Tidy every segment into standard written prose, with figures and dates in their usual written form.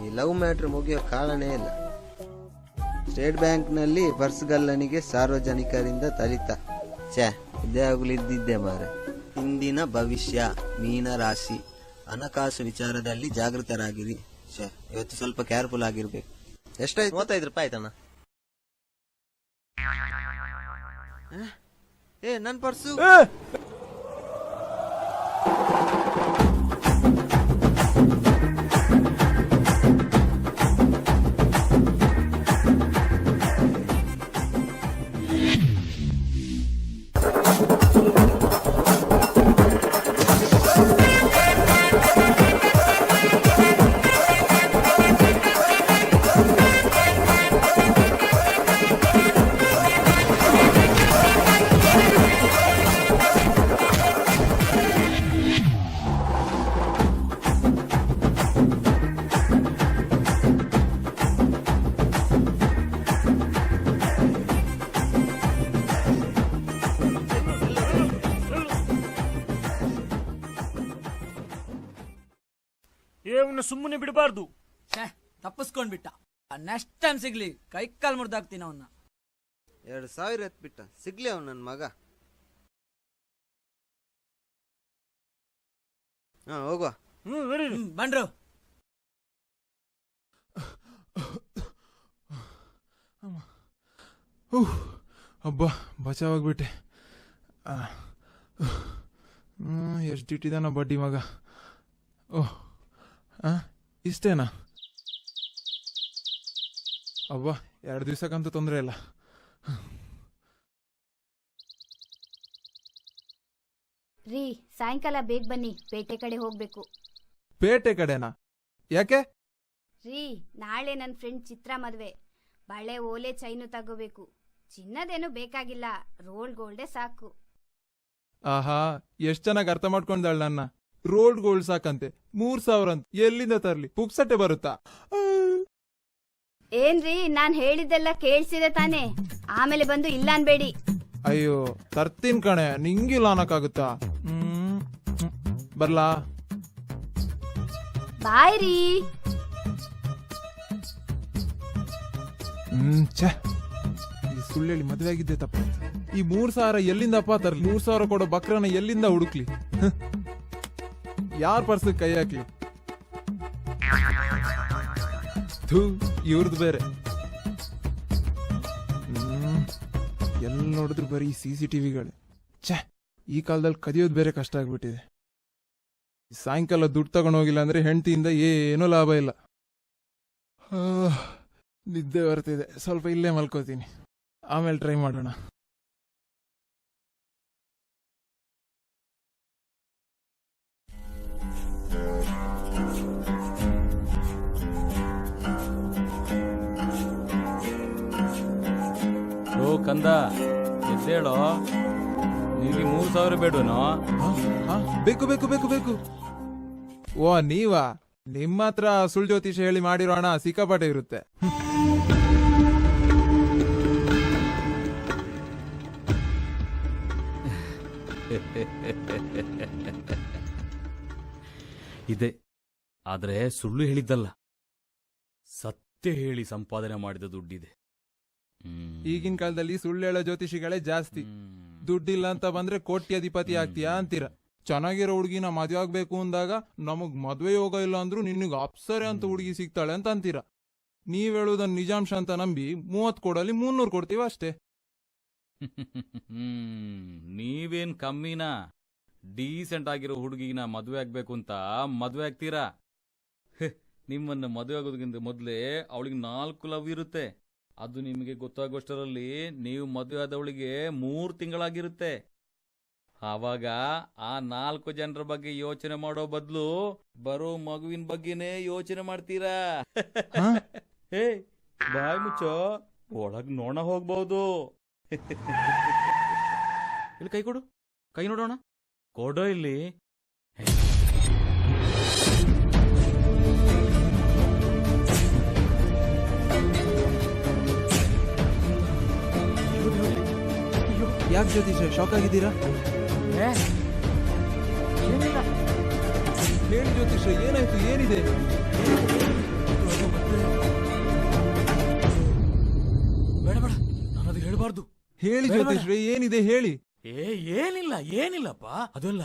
ಈ love matter ಮುಗಿಯೋ ಕಾರಣನೇ ಇಲ್ಲ. ಸ್ಟೇಟ್ ಬ್ಯಾಂಕ್ನಲ್ಲಿ ಪರ್ಸ್ಗಲ್ಲನಿಗೆ ಸಾರ್ವಜನಿಕರಿಂದ ಥಳಿತ. ಇದೇ ಆಗಲಿದ್ದಿದ್ದೆ ಮಾರೆ. ಇಂದಿನ ಭವಿಷ್ಯ ಮೀನರಾಶಿ. ಹಣಕಾಸು ವಿಚಾರದಲ್ಲಿ ಜಾಗೃತರಾಗಿರಿ. ಇವತ್ತು ಸ್ವಲ್ಪ ಕೇರ್ಫುಲ್ ಆಗಿರ್ಬೇಕು. ಎಷ್ಟಾಯ್ತು? 35 ರೂಪಾಯಿ ಆಯ್ತಣ್ಣ. ನನ್ ಪರ್ಸು. ಸುಮ್ಮನೆ ಬಿಡಬಾರ್ದು. ತಪ್ಪಿಸ್ಕೊಂಡ್ಬಿಟ್ಟ. ನೆಕ್ಸ್ಟ್ ಟೈಮ್ ಸಿಗ್ಲಿ ಕೈ ಕಾಲ್ ಮುರ್ದಾಕ್ತೀನಿ ಅವನ್ನ. 2000 ಎತ್ಬಿಟ್ಟ. ಸಿಗ್ಲಿ ಅವ್ ನನ್ ಮಗ. ಹೋಗುವ. ಬಂದ್ರು. ಹಬ್ಬ ಬಚಾವಾಗ್ಬಿಟ್ಟೆ. ಎಷ್ಟು ಇಟ್ಟಿದಾನ ಬಡ್ಡಿ ಮಗ. ಓಹ್ ಇಷ್ಟೇನಾ? ಅವ್ವ 2 ದಿವ್ಸಕ್ಕಂತೂ ತೊಂದರೆ ಇಲ್ಲ. ರೀ ಸಾಯಂಕಾಲ ಬೇಗ ಬನ್ನಿ, ಪೇಟೆ ಕಡೆ ಹೋಗ್ಬೇಕು. ಪೇಟೆ ಕಡೆನಾ? ಯಾಕೆ? ರೀ ನಾಳೆ ನನ್ನ ಫ್ರೆಂಡ್ ಚಿತ್ರ ಮದ್ವೆ. ಬಳೆ ಓಲೆ ಚೈನು ತಗೋಬೇಕು. ಚಿನ್ನದೇನು ಬೇಕಾಗಿಲ್ಲ, ರೋಲ್ಡ್ ಗೋಲ್ಡೇ ಸಾಕು. ಆಹಾ ಎಷ್ಟ್ ಚೆನ್ನಾಗಿ ಅರ್ಥ ಮಾಡ್ಕೊಂಡಾಳ ನನ್ನ. ರೋಲ್ಡ್ ಗೋಲ್ಡ್ ಸಾಕಂತೆ 3000 ಅಂತ. ಎಲ್ಲಿಂದ ತರ್ಲಿ? ಪುಕ್ಸಟ್ಟೆ ಬರುತ್ತಾ? ಏನ್ರಿ ನಾನ್ ಹೇಳಿದ್ದೆಲ್ಲ ಕೇಳ್ಸಿದೆ ತಾನೆ? ಆಮೇಲೆ ಬಂದು ಇಲ್ಲ ಅನ್ಬೇಡಿ. ಅಯ್ಯೋ ತರ್ತೀನ್ ಕಣೆ, ನಿಂಗಿಲ್ಲ ಅನ್ನಕ್ಕಾಗುತ್ತಾ? ಬರ್ಲಾ? ಬಾಯ್ ರೀ. ಈ ಸುಳ್ಳೇಳಿ ಮದ್ವೆ ಆಗಿದ್ದೆ ತಪ್ಪ. ಈ 3000 ಎಲ್ಲಿಂದಪ್ಪ ತರ್ಲಿ? 3000 ಕೊಡೋ ಬಕ್ರನ ಎಲ್ಲಿಂದ ಹುಡುಕ್ಲಿ? ಯಾರ್ ಪರ್ಸಕ್ ಕೈ ಹಾಕ್ಲಿ? ಇವ್ರದ್ದು ಬೇರೆ. ಎಲ್ಲಿ ನೋಡಿದ್ರು ಬರೀ CCTVಗಳೇ. ಈ ಕಾಲದಲ್ಲಿ ಕದಿಯೋದು ಬೇರೆ ಕಷ್ಟ ಆಗ್ಬಿಟ್ಟಿದೆ. ಸಾಯಂಕಾಲ ದುಡ್ಡು ತಗೊಂಡೋಗಿಲ್ಲ ಅಂದ್ರೆ ಹೆಂಡತಿಯಿಂದ ಏನೂ ಲಾಭ ಇಲ್ಲ. ನಿದ್ದೆ ಬರ್ತಿದೆ, ಸ್ವಲ್ಪ ಇಲ್ಲೇ ಮಲ್ಕೋತೀನಿ, ಆಮೇಲೆ ಟ್ರೈ ಮಾಡೋಣ. ಓ ಕಂದ, ಎದ್ದೇಳೋ. ನಿನಗೆ 3000 ಬೇಡನೋ? ಬೇಕು ಬೇಕು ಬೇಕು ಬೇಕು. ಓ ನೀವಾ? ನಿಮ್ಮ ಹತ್ರ ಸುಳ್ ಜ್ಯೋತಿಷ ಹೇಳಿ ಮಾಡಿರೋ ಹಣ ಸಿಕ್ಕಾಪಟ್ಟೆ ಇರುತ್ತೆ. ಇದೆ, ಆದ್ರೆ ಸುಳ್ಳು ಹೇಳಿದ್ದಲ್ಲ, ಸತ್ಯ ಹೇಳಿ ಸಂಪಾದನೆ ಮಾಡಿದ ದುಡ್ಡಿದೆ. ಈಗಿನ ಕಾಲದಲ್ಲಿ ಸುಳ್ಳು ಹೇಳೋ ಜ್ಯೋತಿಷಿಗಳೇ ಜಾಸ್ತಿ. ದುಡ್ಡಿಲ್ಲ ಅಂತ ಬಂದ್ರೆ ಕೋಟ್ಯಾಧಿಪತಿ ಆಗ್ತೀಯಾ ಅಂತೀರ. ಚೆನ್ನಾಗಿರೋ ಹುಡುಗಿನ ಮದ್ವೆ ಆಗ್ಬೇಕು ಅಂದಾಗ ನಮಗ್ ಮದ್ವೆ ಯೋಗ ಇಲ್ಲ ಅಂದ್ರೂ ನಿನಗ್ ಅಪ್ಸರೆ ಅಂತ ಹುಡುಗಿ ಸಿಗ್ತಾಳೆ ಅಂತ ಅಂತೀರ. ನೀವ್ ಹೇಳುದನ್ ನಿಜಾಂಶ ಅಂತ ನಂಬಿ 30 ಕೊಡಲಿ 300 ಕೊಡ್ತೀವ ಅಷ್ಟೇ. ನೀವೇನ್ ಕಮ್ಮಿನಾ? ಡೀಸೆಂಟ್ ಆಗಿರೋ ಹುಡುಗಿನ ಮದ್ವೆ ಆಗ್ಬೇಕು ಅಂತ ಮದ್ವೆ ಆಗ್ತೀರಾ? ನಿಮ್ಮನ್ನ ಮದ್ವೆ ಆಗೋದಕ್ಕಿಂತ ಮೊದ್ಲೇ ಅವಳಿಗೆ 4 ಲವ್ ಇರುತ್ತೆ. ಅದು ನಿಮಗೆ ಗೊತ್ತಾಗೋಷ್ಟರಲ್ಲಿ ನೀವು ಮದುವೆ ಆದವಳಿಗೆ 3 ತಿಂಗಳಾಗಿರುತ್ತೆ. ಆವಾಗ ಆ 4 ಜನರ ಬಗ್ಗೆ ಯೋಚನೆ ಮಾಡೋ ಬದಲು ಬರೋ ಮಗುವಿನ ಬಗ್ಗೆನೇ ಯೋಚನೆ ಮಾಡ್ತೀರಾ. ಹೇ ಬಾಯ್ ಮುಚ್ಚೋ, ಒಳಗ್ ನೋಣ ಹೋಗ್ಬಹುದು. ಇಲ್ಲಿ ಕೈ ಕೊಡು, ಕೈ ನೋಡೋಣ. ಕೊಡೋ ಇಲ್ಲಿ. ಯಾಕೆ ಜ್ಯೋತಿಷ ಶಾಕ್ ಆಗಿದ್ದೀರಾ? ಹೇಳಿ ಜ್ಯೋತಿಷ, ಏನಾಯ್ತು? ಏನಿದೆ? ಹೇಳ್ಬಾರ್ದು. ಹೇಳಿ ಬೇಡ, ಜ್ಯೋತಿಷ್ರೆ, ಏನಿದೆ ಹೇಳಿ. ಏನಿಲ್ಲಪ್ಪ, ಅದೆಲ್ಲ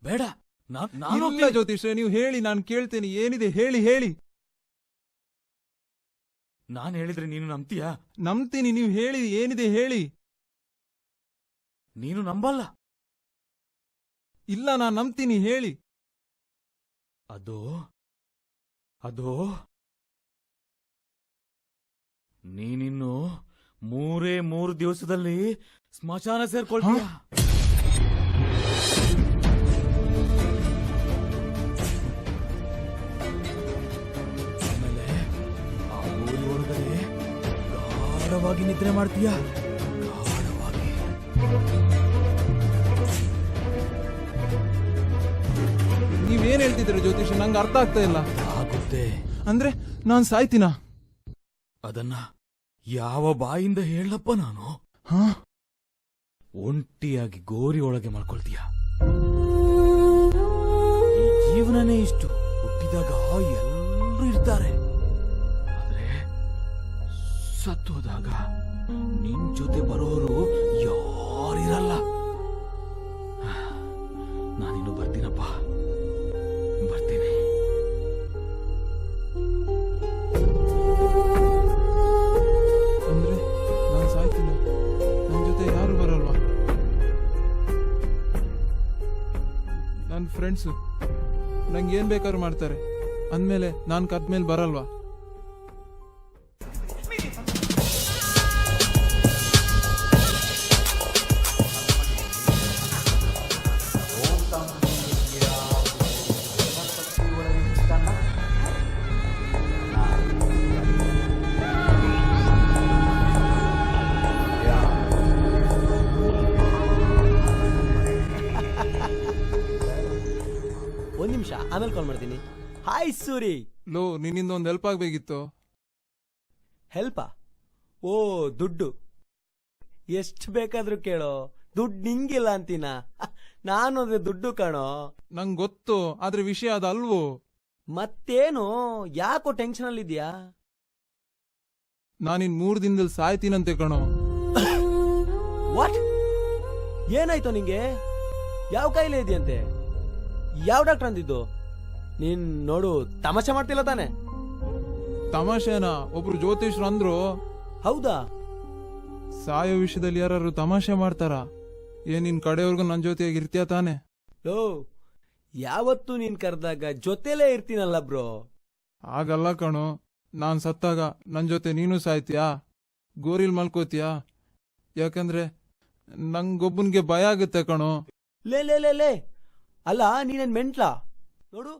ಬೇಡ. ಇಲ್ಲ ಜ್ಯೋತಿಷ್ರೆ, ನೀವು ಹೇಳಿ, ನಾನು ಕೇಳ್ತೇನೆ. ಏನಿದೆ ಹೇಳಿ ಹೇಳಿ. ನಾನ್ ಹೇಳಿದ್ರೆ ನೀನು ನಂಬ್ತೀಯಾ? ನಂಬ್ತೀನಿ, ನೀವು ಹೇಳಿ, ಏನಿದೆ ಹೇಳಿ. ನೀನು ನಂಬಲ್ಲ. ಇಲ್ಲ, ನಾನು ನಂಬ್ತೀನಿ, ಹೇಳಿ. ಅದು ನೀನಿನ್ನು 3 ದಿವಸದಲ್ಲಿ ಸ್ಮಶಾನ ಸೇರ್ಕೊಳ್ತೀಯ. ಆಮೇಲೆ ಆ ಊರಿ ಒಳಗಡೆ ಗಾಢವಾಗಿ ನಿದ್ರೆ ಮಾಡ್ತೀಯ. ಗಾಢವಾಗಿ. ನೀವೇನ್ ಹೇಳ್ತಿದ್ದೀರ ಜ್ಯೋತಿಷ? ನಂಗೆ ಅರ್ಥ ಆಗ್ತಾ ಇಲ್ಲ. ಆಗುತ್ತೆ ಅಂದ್ರೆ ನಾನ್ ಸಾಯ್ತೀನ? ಅದನ್ನ ಯಾವ ಬಾಯಿಂದ ಹೇಳಪ್ಪ ನಾನು? ಹಾ, ಒಂಟಿಯಾಗಿ ಗೋರಿ ಒಳಗೆ ಮಾಡ್ಕೊಳ್ತೀಯ. ಈ ಜೀವನನೇ ಇಷ್ಟು. ಹುಟ್ಟಿದಾಗ ಎಲ್ಲರೂ ಇರ್ತಾರೆ, ಆದ್ರೆ ಸತ್ತೋದಾಗ ನಿನ್ ಜೊತೆ ಬರೋರು ಯಾರಿರಲ್ಲ. ನಾನಿನ್ನು ಬರ್ತೀನಪ್ಪ, ಬರ್ತೀನಿ. ಅಂದ್ರೆ ನಾನ್ ಸಾಯ್ತೀನ? ನನ್ ಜೊತೆ ಯಾರು ಬರಲ್ವಾ? ನನ್ ಫ್ರೆಂಡ್ಸು ನಂಗೆ ಏನ್ ಬೇಕಾದ್ರೂ ಮಾಡ್ತಾರೆ ಅಂದ್ಮೇಲೆ ನಾನ್ ಕದ್ಮೇಲೆ ಬರಲ್ವಾ? ಒಂದ್ ನಿಮಿಷ, ಆಮೇಲೆ ಕಾಲ್ ಮಾಡ್ತೀನಿ. ಹಾಯ್ ಸೂರಿ. ಲೋ, ನಿನ್ನಿಂದ ಒಂದ್ ಹೆಲ್ಪ್ ಆಗ್ಬೇಕಿತ್ತು. ಹೆಲ್ಪಾ? ಓ, ದುಡ್ಡು ಎಷ್ಟು ಬೇಕಾದ್ರೂ ಕೇಳೋ. ದುಡ್ಡು ನಿಂಗಿಲ್ಲ ಅಂತೀನ? ನಾನು ಅದೇ ದುಡ್ಡು ಕಾಣೋ. ನಂಗ್ ಗೊತ್ತು, ಆದ್ರೆ ವಿಷಯ ಅದಲ್ವೋ. ಮತ್ತೇನು, ಯಾಕೋ ಟೆನ್ಷನ್ ಅಲ್ಲಿದ್ಯಾ? ನಾನಿನ್ 3 ದಿನದಲ್ಲಿ ಸಾಯ್ತೀನಂತೆ ಕಣೋ. ವಾಟ್? ಏನಾಯ್ತು ನಿಂಗೆ? ಯಾವ ಕಾಯಿಲೆ ಇದೆಯಂತೆ? ಯಾವ ಡಾಕ್ಟರ್ ಅಂದಿದ್ದು? ನೀನ್ ನೋಡು, ತಮಾಷೆ ಮಾಡ್ತಿಲ್ಲ ತಾನೆ? ತಮಾಷೆನಾ? ಒಬ್ರು ಜ್ಯೋತಿಷ್ರು ಅಂದ್ರು. ಹೌದಾ? ಸಾಯೋ ವಿಷಯದಲ್ಲಿ ಯಾರು ತಮಾಷೆ ಮಾಡ್ತಾರ? ನಿನ್ ಕಡೆಯವ್ರಿಗೂ ನನ್ ಜೊತೆಯಾಗಿ ಇರ್ತೀಯ ತಾನೆ? ಲೋ, ಯಾವತ್ತು ನೀನ್ ಕರೆದಾಗ ಜೊತೆಲೇ ಇರ್ತೀನಲ್ಲ ಬ್ರೋ. ಆಗಲ್ಲ ಕಣೋ. ನಾನ್ ಸತ್ತಾಗ ನನ್ ಜೊತೆ ನೀನು ಸಾಯ್ತೀಯಾ? ಗೋರಿಲ್ ಮಲ್ಕೋತೀಯಾ? ಯಾಕಂದ್ರೆ ನಂಗೊಬ್ಬನ್ಗೆ ಭಯ ಆಗುತ್ತೆ ಕಣೋ. ಲೇ ಲೇ ಲೇ ಲೇ ಅಲ್ಲ, ನೀನೇನ್ ಮೆಂಟ್ಲಾ? ನೋಡು,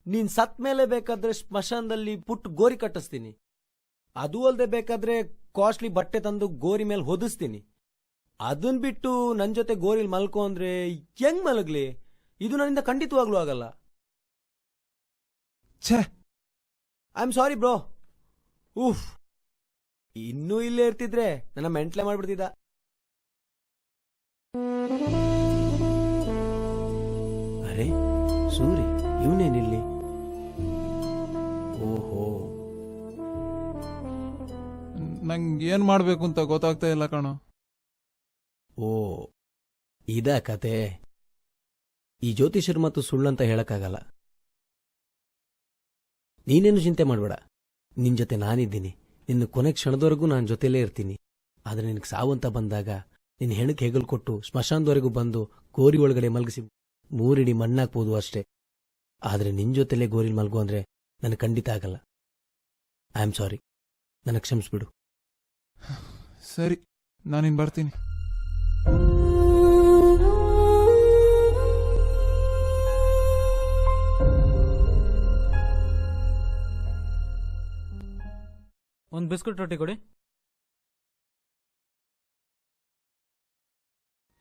ನೀನ್ ಸತ್ ಮೇಲೆ ಬೇಕಾದ್ರೆ ಸ್ಮಶಾನದಲ್ಲಿ ಪುಟ್ ಗೋರಿ ಕಟ್ಟಿಸ್ತೀನಿ. ಅದು ಅಲ್ದೆ ಬೇಕಾದ್ರೆ ಕಾಸ್ಟ್ಲಿ ಬಟ್ಟೆ ತಂದು ಗೋರಿ ಮೇಲೆ ಹೊದಿಸ್ತೀನಿ. ಅದನ್ ಬಿಟ್ಟು ನನ್ ಜೊತೆ ಗೋರಿಲ್ ಮಲ್ಕೋ ಅಂದ್ರೆ ಹೆಂಗ್ ಮಲಗ್ಲಿ? ಇದು ನನ್ನಿಂದ ಖಂಡಿತವಾಗ್ಲೂ ಆಗಲ್ಲ. ಛೇ, ಐ ಆಮ್ ಸಾರಿ ಬ್ರೋ. ಉಫ್, ಇನ್ನೂ ಇಲ್ಲೇ ಇರ್ತಿದ್ರೆ ನನ್ನ ಮೆಂಟ್ಲೆ ಮಾಡ್ಬಿಡ್ತಿದ್ದ. ಅರೆ ಸೂರಿ, ಇವನೇನಿಲ್ಲಿ? ಓಹೋ, ನಂಗೆ ಏನ್ ಮಾಡ್ಬೇಕು ಅಂತ ಗೊತ್ತಾಗ್ತಾ ಇಲ್ಲ ಕಣೋ. ಓ, ಇದ ಕತೆ. ಈ ಜ್ಯೋತಿಷರು ಮತ್ತು ಸುಳ್ಳಂತ ಹೇಳಕ್ಕಾಗಲ್ಲ. ನೀನೇನು ಚಿಂತೆ ಮಾಡಬೇಡ, ನಿನ್ ಜೊತೆ ನಾನಿದ್ದೀನಿ. ನಿನ್ನ ಕೊನೆ ಕ್ಷಣದವರೆಗೂ ನಾನು ಜೊತೆಲೇ ಇರ್ತೀನಿ. ಆದ್ರೆ ನಿನಗೆ ಸಾವು ಅಂತ ಬಂದಾಗ ನಿನ್ನ ಹೆಣಕ್ಕೆ ಹೆಗಲು ಕೊಟ್ಟು ಸ್ಮಶಾನದವರೆಗೂ ಬಂದು ಗೋರಿ ಒಳಗಡೆ ಮಲಗಿಸಿ 3 ಇಡಿ ಮಣ್ಣಾಕ್ಬೋದು ಅಷ್ಟೇ. ಆದ್ರೆ ನಿನ್ ಜೊತೆಲೇ ಗೋರಿಲ್ ಮಲ್ಗು ಅಂದ್ರೆ ನನಗೆ ಖಂಡಿತ ಆಗಲ್ಲ. ಐ ಆಮ್ ಸಾರಿ, ನನಗೆ ಕ್ಷಮಿಸ್ಬಿಡು. ಸರಿ, ನಾನಿನ್ ಬರ್ತೀನಿ. ಒಂದು ಬಿಸ್ಕುಟ್ ರೊಟ್ಟಿ ಕೊಡಿ.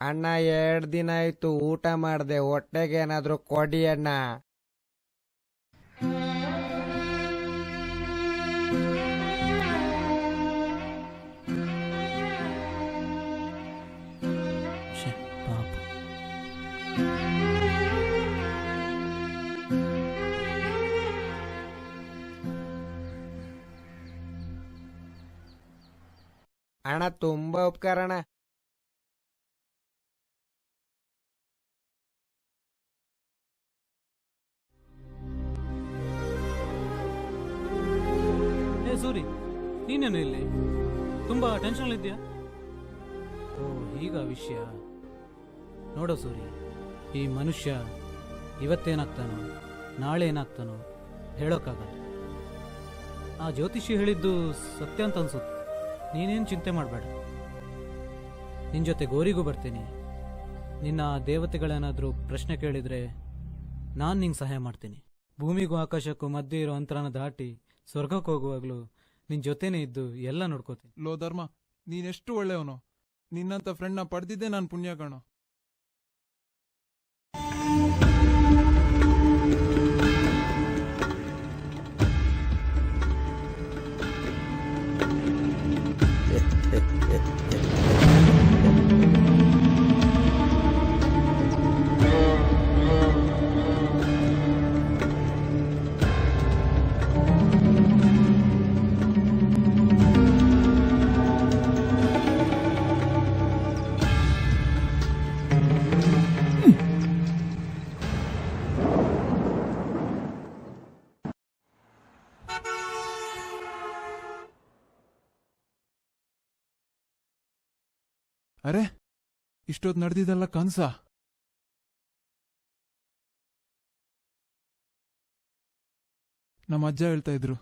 ಅಣ್ಣ, 2 ದಿನ ಆಯ್ತು ಊಟ ಮಾಡ್ದೆ. ಹೊಟ್ಟೆಗೆ ಏನಾದ್ರೂ ಕೊಡಿ ಅಣ್ಣ. ಅಣ್ಣ ತುಂಬಾ ಉಪಕಾರ ಅಣ್ಣ. ಏ ಸೂರಿ, ನೀನೇನು ಇಲ್ಲಿ ತುಂಬಾ ಟೆನ್ಷನ್ ಇದೆಯಾ? ಓ ಈಗ ವಿಷಯ ನೋಡೋ ಸೂರಿ, ಈ ಮನುಷ್ಯ ಇವತ್ತೇನಾಗ್ತಾನೋ ನಾಳೆ ಏನಾಗ್ತಾನೋ ಹೇಳೋಕ್ಕಾಗಲ್ಲ. ಆ ಜ್ಯೋತಿಷಿ ಹೇಳಿದ್ದು ಸತ್ಯ ಅಂತ ಅನ್ಸುತ್ತೆ. ನೀನೇನು ಚಿಂತೆ ಮಾಡಬೇಡ, ನಿನ್ನ ಜೊತೆ ಗೋರಿಗೂ ಬರ್ತೀನಿ. ನಿನ್ನ ದೇವತೆಗಳೇನಾದರೂ ಪ್ರಶ್ನೆ ಕೇಳಿದರೆ ನಾನು ನಿಂಗೆ ಸಹಾಯ ಮಾಡ್ತೀನಿ. ಭೂಮಿಗೂ ಆಕಾಶಕ್ಕೂ ಮಧ್ಯೆ ಇರೋ ಅಂತರನ ದಾಟಿ ಸ್ವರ್ಗಕ್ಕೆ ಹೋಗುವಾಗಲೂ ನಿನ್ನ ಜೊತೆನೇ ಇದ್ದು ಎಲ್ಲ ನೋಡ್ಕೋತೀನಿ. ಲೋ ಧರ್ಮ, ನೀನೆಷ್ಟು ಒಳ್ಳೆಯವನು. ನಿನ್ನಂತ ಫ್ರೆಂಡ್ನ ಪಡೆದಿದ್ದೆ ನಾನು ಪುಣ್ಯ ಕಾಣೋ. ಅರೆ, ಇಷ್ಟೊತ್ತು ನಡೆದಿದ್ದಲ್ಲ ಕನ್ಸ? ನಮ್ಮ ಅಜ್ಜ ಹೇಳ್ತಾ ಇದ್ರು,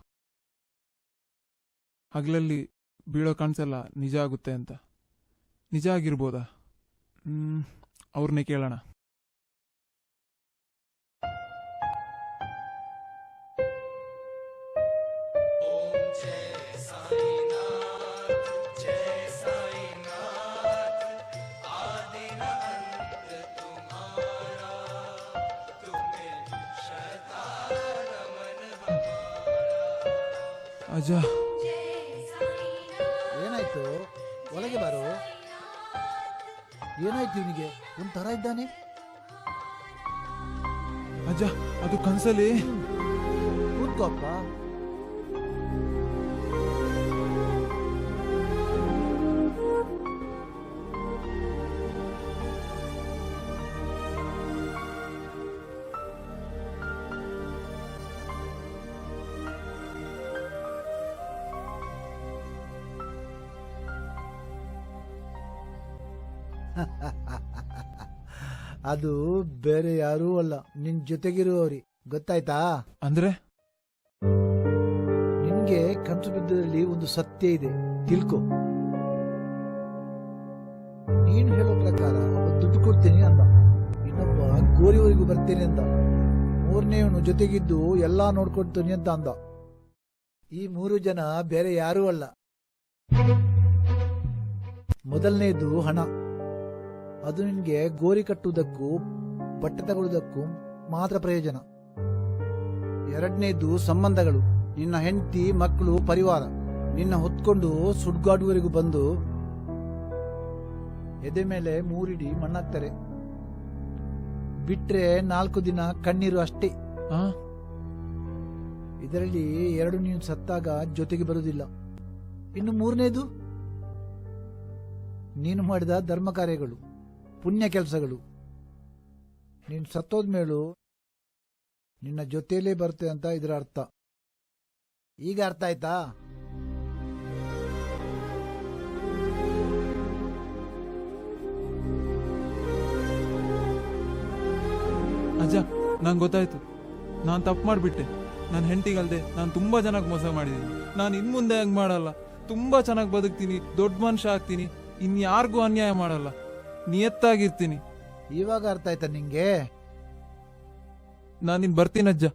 ಹಗಲಲ್ಲಿ ಬೀಳೋ ಕನ್ಸೆಲ್ಲ ನಿಜ ಆಗುತ್ತೆ ಅಂತ. ನಿಜ ಆಗಿರ್ಬೋದಾ? ಅವ್ರನ್ನೇ ಕೇಳೋಣ. ಅಜ್ಜ, ಏನಾಯ್ತು? ಒಳಗೆ ಬಾರು. ಏನಾಯ್ತು ಇವನಿಗೆ? ಒಂಥರ ಇದ್ದಾನೆ. ಅಜ್ಜ, ಅದು ಕನ್ಸಲ್ಲಿ. ಕೂತ್ಕೋಪ್ಪ. ಅದು ಬೇರೆ ಯಾರೂ ಅಲ್ಲ, ನಿನ್ ಜೊತೆಗಿರುವವ್ರಿ. ಗೊತ್ತಾಯ್ತಾ? ಅಂದ್ರೆ ನಿನ್ಗೆ ಕನಸು ಬಿದ್ದದಲ್ಲಿ ಒಂದು ಸತ್ಯ ಇದೆ, ತಿಳ್ಕೊ. ನೀನು ಹೇಳೋ ಪ್ರಕಾರ ಒಬ್ಬ ದುಡ್ಡು ಕೊಡ್ತೀನಿ ಅಂದ, ಇನ್ನೊಬ್ಬ ಗೋರಿವರೆಗೂ ಬರ್ತೇನೆ ಅಂದ, ಮೂರನೇವನು ಜೊತೆಗಿದ್ದು ಎಲ್ಲಾ ನೋಡ್ಕೊಡ್ತೀನಿ ಅಂತ ಅಂದ. ಈ 3 ಜನ ಬೇರೆ ಯಾರೂ ಅಲ್ಲ. ಮೊದಲನೇದು ಹಣ. ಅದು ನಿನ್ಗೆ ಗೋರಿ ಕಟ್ಟುವುದಕ್ಕೂ ಬಟ್ಟೆ ತಗೊಳ್ಳುವುದಕ್ಕೂ ಮಾತ್ರ ಪ್ರಯೋಜನ. ಎರಡನೇದು ಸಂಬಂಧಗಳು. ನಿನ್ನ ಹೆಂಡತಿ, ಮಕ್ಕಳು, ಪರಿವಾರ ನಿನ್ನ ಹೊತ್ಕೊಂಡು ಸುಡ್ಗಾಡುವವರೆಗೂ ಬಂದು ಎದೆ ಮೇಲೆ 3 ಇಡಿ ಮಣ್ಣಾಕ್ತಾರೆ. ಬಿಟ್ರೆ 4 ದಿನ ಕಣ್ಣೀರು ಅಷ್ಟೇ. ಇದರಲ್ಲಿ 2 ನೀನು ಸತ್ತಾಗ ಜೊತೆಗೆ ಬರುವುದಿಲ್ಲ. ಇನ್ನು 3ನೇದು ನೀನು ಮಾಡಿದ ಧರ್ಮ ಕಾರ್ಯಗಳು, ಪುಣ್ಯ ಕೆಲಸಗಳು. ನೀನು ಸತ್ತೋದ್ಮೇಲೂ ನಿನ್ನ ಜೊತೆಯಲ್ಲೇ ಬರುತ್ತೆ ಅಂತ ಇದರ ಅರ್ಥ. ಈಗ ಅರ್ಥ ಆಯ್ತಾ? ಅಜ್ಜ, ನಂಗೆ ಗೊತ್ತಾಯ್ತು. ನಾನು ತಪ್ಪು ಮಾಡಿಬಿಟ್ಟೆ. ನನ್ನ ಹೆಂಡತಿಗಲ್ದೆ ನಾನು ತುಂಬಾ ಚೆನ್ನಾಗಿ ಮೋಸ ಮಾಡಿದ್ದೀನಿ. ನಾನು ಇನ್ಮುಂದೆ ಹಂಗೆ ಮಾಡಲ್ಲ. ತುಂಬಾ ಚೆನ್ನಾಗಿ ಬದುಕ್ತೀನಿ, ದೊಡ್ಡ ಮನುಷ್ಯ ಆಗ್ತೀನಿ, ಇನ್ಯಾರಿಗೂ ಅನ್ಯಾಯ ಮಾಡಲ್ಲ, ನಿಯತ್ತಾಗಿರ್ತೀನಿ. ಇವಾಗ ಅರ್ಥ ಆಯ್ತಾ ನಿಂಗೆ? ನಾನಿನ್ ಬರ್ತೀನಜ್ಜ.